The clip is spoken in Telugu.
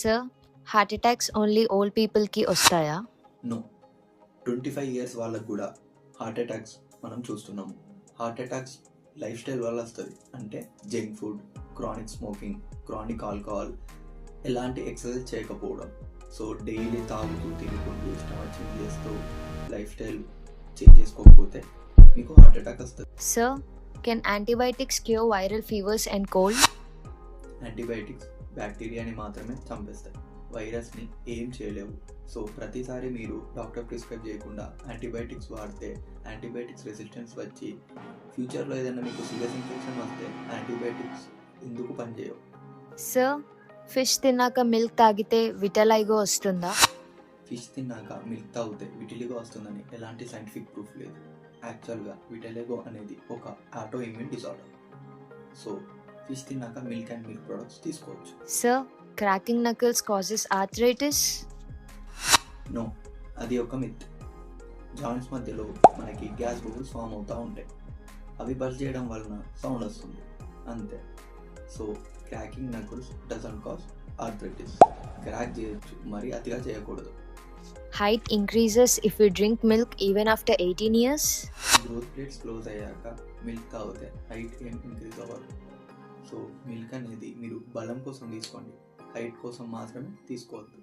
Sir, heart attacks only old పీపుల్కి వస్తాయా? నో, 25 ఇయర్స్ వాళ్ళకు కూడా హార్ట్ అటాక్స్ మనం చూస్తున్నాము. హార్ట్ అటాక్స్ లైఫ్ స్టైల్ వల్ల వస్తుంది. అంటే junk food, chronic smoking, chronic alcohol, ఎలాంటి ఎక్సర్సైజ్ చేయకపోవడం. సో డైలీ తాగుతూ తినుకుంటూ ఇష్టం వచ్చింది చేస్తూ లైఫ్ స్టైల్ చేంజ్ చేసుకోకపోతే మీకు హార్ట్ అటాక్ వస్తుంది. Sir, can antibiotics cure viral fevers and cold? Antibiotics బ్యాక్టీరియాని మాత్రమే చంపేస్తాయి, వైరస్ని ఏం చేయలేవు. సో ప్రతిసారి మీరు డాక్టర్ ప్రిస్క్రైబ్ చేయకుండా యాంటీబయాటిక్స్ వాడితే యాంటీబయాటిక్స్ రెసిస్టెన్స్ వచ్చి ఫ్యూచర్లో ఏదైనా మీకు సీరియస్ ఇన్ఫెక్షన్ వస్తే యాంటీబయాటిక్స్ ఎందుకు పనిచేయవు. సార్, ఫిష్ తిన్నాక మిల్క్ తాగితే విటలైగో వస్తుందా? ఫిష్ తిన్నాక మిల్క్ తాగితే విటిలిగో వస్తుందని ఎలాంటి సైంటిఫిక్ ప్రూఫ్ లేదు. యాక్చువల్గా విటిలిగో అనేది ఒక autoimmune disorder. So fish తిన్నాక మిల్క్ అండ్ మిల్క్ ప్రొడక్ట్స్ తీసుకోవచ్చు. Sir, cracking knuckles causes arthritis? No, అది ఒక మిత్. జాయింట్స్ మధ్యలో మనకి గ్యాస్ బబుల్స్ ఫామ్ అవుతూ ఉంటాయి. అవి బర్స్ట్ చేయడం వలన సౌండ్ వస్తుంది, అంతే. So cracking knuckles doesn't cause arthritis. Crack చేయొచ్చు, మరి అతిగా చేయకూడదు. Height increases if you drink milk even after 18 years? Growth plates close అయ్యాక మిల్క్ తాగితే హైట్ ఏం ఇంక్రీజ్ అవ్వదు. సో మిల్క్ అనేది మీరు బలం కోసం తీసుకోండి, హైట్ కోసం మాత్రమే తీసుకోవద్దు.